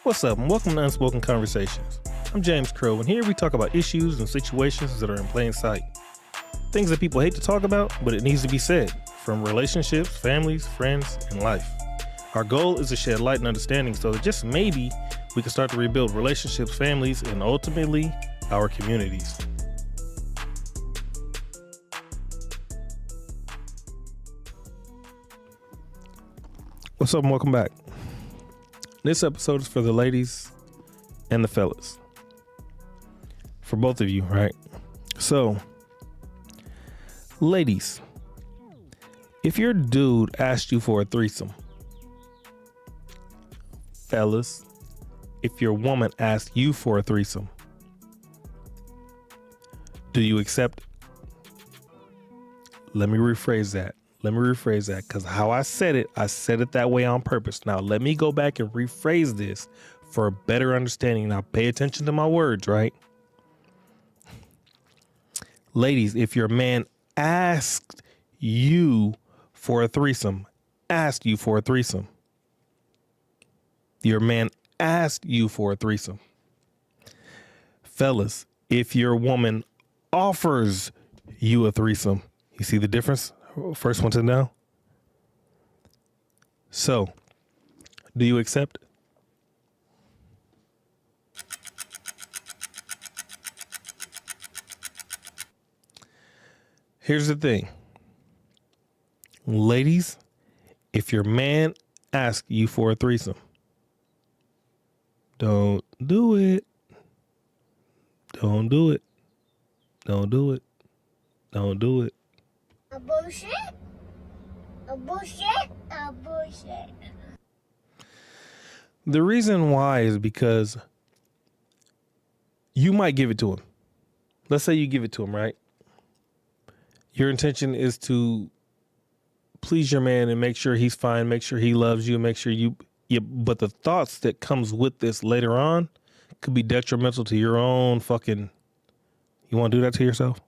What's up, and welcome to Unspoken Conversations. I'm James Crow, and here we talk about issues and situations that are in plain sight. Things that people hate to talk about, but it needs to be said, from relationships, families, friends, and life. Our goal is to shed light and understanding so that just maybe we can start to rebuild relationships, families, and ultimately, our communities. What's up, and welcome back. This episode is for the ladies and the fellas. For both of you, right? So, ladies, if your dude asked you for a threesome, fellas, if your woman asked you for a threesome, do you accept? Let me rephrase that because how I said it that way on purpose. Now, let me go back and rephrase this for a better understanding. Now, pay attention to my words, right? Ladies, if your man asked you for a threesome, your man asked you for a threesome. Fellas, if your woman offers you a threesome, you see the difference? First one to know. So, do you accept? Here's the thing. Ladies, if your man asks you for a threesome, don't do it. Don't do it. Don't do it. Don't do it. A bullshit. The reason why is because you might give it to him. Let's say you give it to him, right? Your intention is to please your man and make sure he's fine, make sure he loves you, make sure you but the thoughts that comes with this later on could be detrimental to your own fucking. You want to do that to yourself?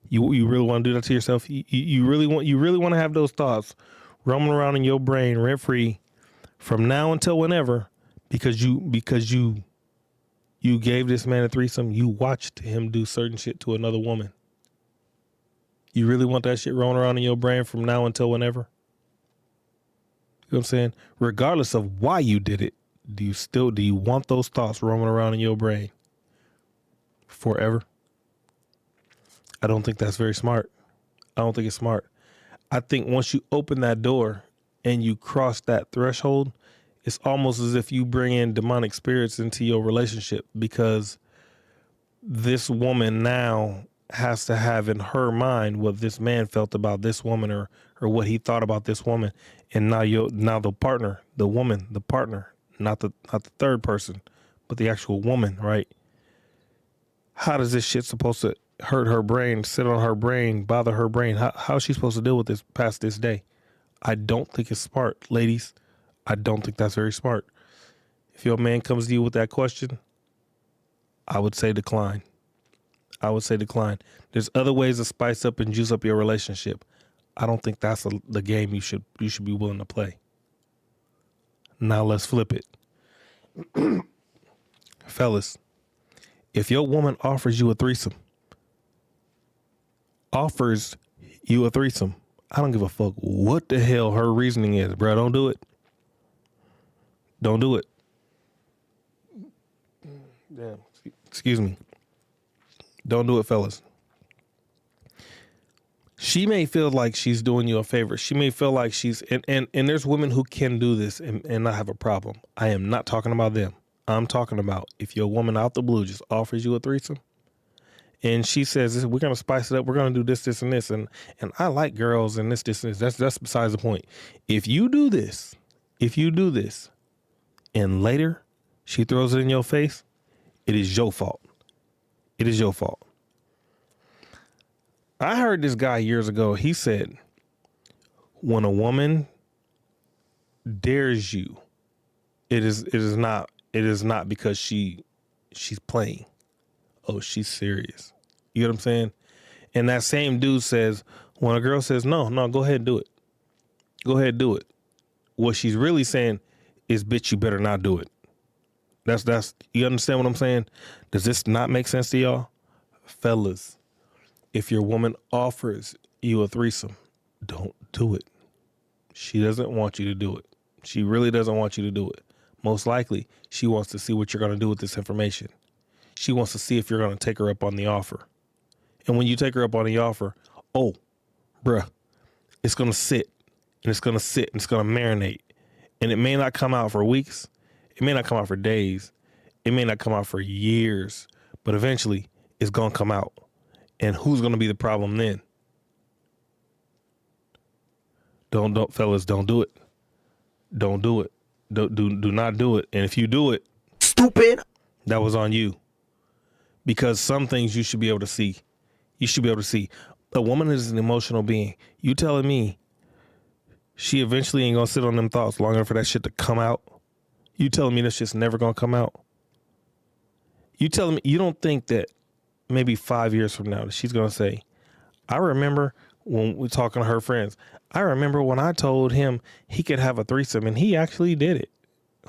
You really want to do that to yourself? You really want to have those thoughts roaming around in your brain rent free from now until whenever because you gave this man a threesome. You watched him do certain shit to another woman. You really want that shit roaming around in your brain from now until whenever? You know what I'm saying? Regardless of why you did it, do you want those thoughts roaming around in your brain forever? I don't think that's very smart. I don't think it's smart. I think once you open that door and you cross that threshold, it's almost as if you bring in demonic spirits into your relationship because this woman now has to have in her mind what this man felt about this woman or what he thought about this woman. And now the partner, the woman, the partner, not the third person, but the actual woman, right? How does this shit supposed to hurt her brain, sit on her brain, bother her brain? How is she supposed to deal with this past this day? I don't think it's smart, ladies. I don't think that's very smart. If your man comes to you with that question, I would say decline. There's other ways to spice up and juice up your relationship. I don't think that's the game you should be willing to play. Now let's flip it. Fellas, if your woman offers you a threesome, I don't give a fuck what the hell her reasoning is, bro. Don't do it. Don't do it. Damn. Excuse me. Don't do it, fellas. She may feel like she's doing you a favor. She may feel like she's, and there's women who can do this and not have a problem. I am not talking about them. I'm talking about if your woman out the blue just offers you a threesome and she says, we're going to spice it up. We're going to do this, this, and this. And I like girls and this, and this. That's besides the point. If you do this, and later she throws it in your face, it is your fault. It is your fault. I heard this guy years ago. He said, when a woman dares you, it is not because she's playing. Oh, she's serious. You know what I'm saying? And that same dude says, when a girl says, no, go ahead and do it. Go ahead and do it. What she's really saying is, bitch, you better not do it. That's you understand what I'm saying? Does this not make sense to y'all? Fellas, if your woman offers you a threesome, don't do it. She doesn't want you to do it. She really doesn't want you to do it. Most likely, she wants to see what you're going to do with this information. She wants to see if you're going to take her up on the offer. And when you take her up on the offer, oh, bruh, it's going to sit and it's going to sit and it's going to marinate. And it may not come out for weeks. It may not come out for days. It may not come out for years. But eventually, it's going to come out. And who's going to be the problem then? Don't, fellas, don't do it. Don't do it. Do not do it. And if you do it, stupid, that was on you. Because some things you should be able to see. You should be able to see. A woman is an emotional being. You telling me she eventually ain't gonna sit on them thoughts long enough for that shit to come out? You telling me that's just never gonna come out? You telling me you don't think that maybe 5 years from now that she's gonna say, I remember when we're talking to her friends, I remember when I told him he could have a threesome and he actually did it.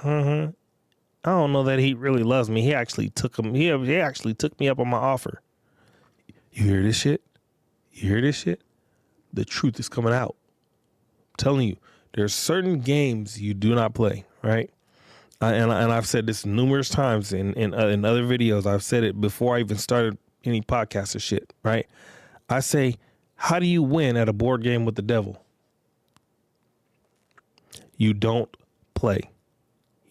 I don't know that he really loves me. He actually took he actually took me up on my offer. You hear this shit? You hear this shit? The truth is coming out. I'm telling you, there's certain games you do not play, right? And I've said this numerous times in other videos. I've said it before I even started any podcast or shit, right? I say, how do you win at a board game with the devil? You don't play.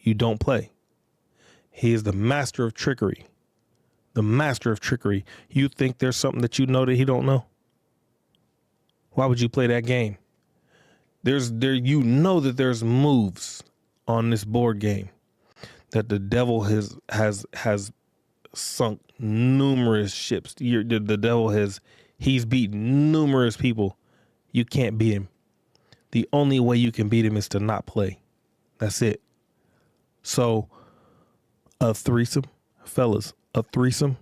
You don't play. He is the master of trickery. The master of trickery. You think there's something that you know that he don't know? Why would you play that game? You know that there's moves on this board game that the devil has sunk numerous ships. The devil he's beaten numerous people. You can't beat him. The only way you can beat him is to not play. That's it. So a threesome, fellas, a threesome.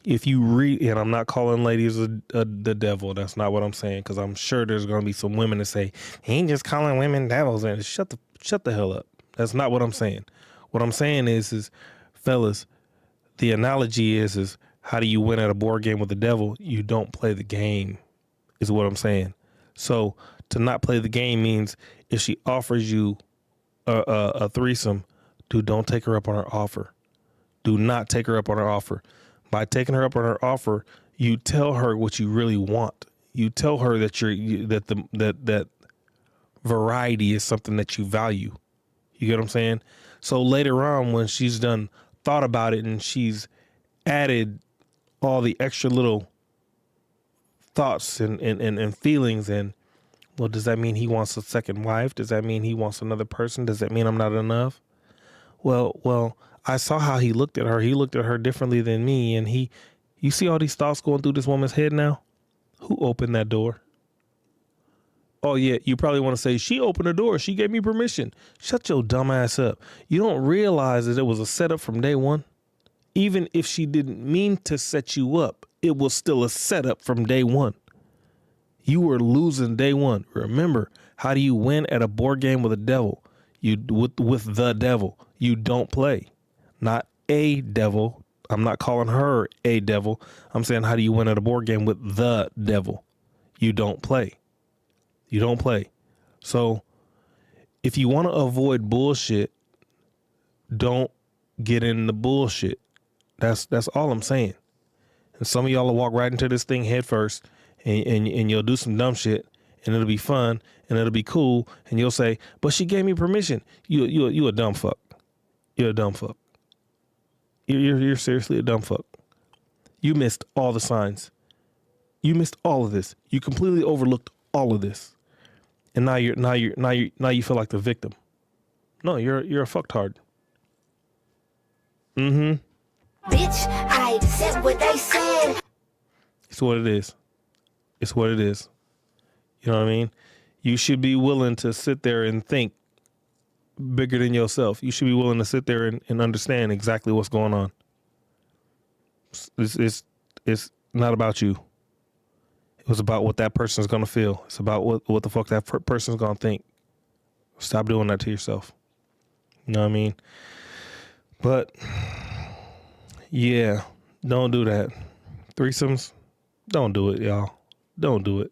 If you read, and I'm not calling ladies the devil. That's not what I'm saying, because I'm sure there's going to be some women that say, he ain't just calling women devils. And shut the hell up. That's not what I'm saying. What I'm saying is fellas, the analogy is how do you win at a board game with the devil? You don't play the game, is what I'm saying. So to not play the game means if she offers you a threesome, don't take her up on her offer. Do not take her up on her offer. By taking her up on her offer, you tell her what you really want. You tell her that that variety is something that you value. You get what I'm saying? So later on, when she's done thought about it and she's added all the extra little thoughts and feelings, and well, does that mean he wants a second wife? Does that mean he wants another person? Does that mean I'm not enough? Well, I saw how he looked at her. He looked at her differently than me. And you see all these thoughts going through this woman's head now? Who opened that door? Oh, yeah, you probably want to say, she opened the door. She gave me permission. Shut your dumb ass up. You don't realize that it was a setup from day one? Even if she didn't mean to set you up, it was still a setup from day one. You were losing day one. Remember, how do you win at a board game with a devil? With the devil. You don't play. Not a devil. I'm not calling her a devil. I'm saying, how do you win at a board game with the devil? You don't play. You don't play. So if you want to avoid bullshit, don't get in the bullshit. That's all I'm saying. And some of y'all will walk right into this thing head first and you'll do some dumb shit and it'll be fun and it'll be cool. And you'll say, but she gave me permission. You a dumb fuck. You're a dumb fuck. You're seriously a dumb fuck. You missed all the signs. You missed all of this. You completely overlooked all of this. And now you feel like the victim. No, you're a fucktard. Bitch, I said what they said. It's what it is. It's what it is. You know what I mean? You should be willing to sit there and think bigger than yourself. You should be willing to sit there and understand exactly what's going on. It's not about you. It was about what that person's going to feel. It's about what the fuck that person's going to think. Stop doing that to yourself. You know what I mean? But yeah, don't do that. Threesomes, don't do it, y'all. Don't do it.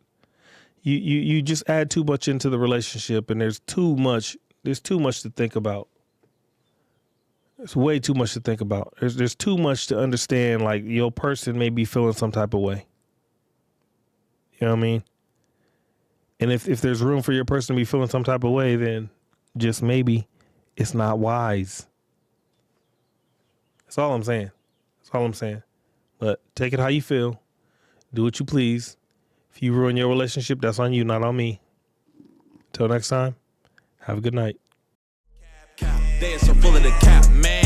You just add too much into the relationship, and there's too much to think about. There's way too much to think about. There's too much to understand. Like, your person may be feeling some type of way. You know what I mean? And if there's room for your person to be feeling some type of way, then just maybe it's not wise. That's all I'm saying. That's all I'm saying. But take it how you feel. Do what you please. If you ruin your relationship, that's on you, not on me. Till next time, have a good night. They are so full of the cap, man.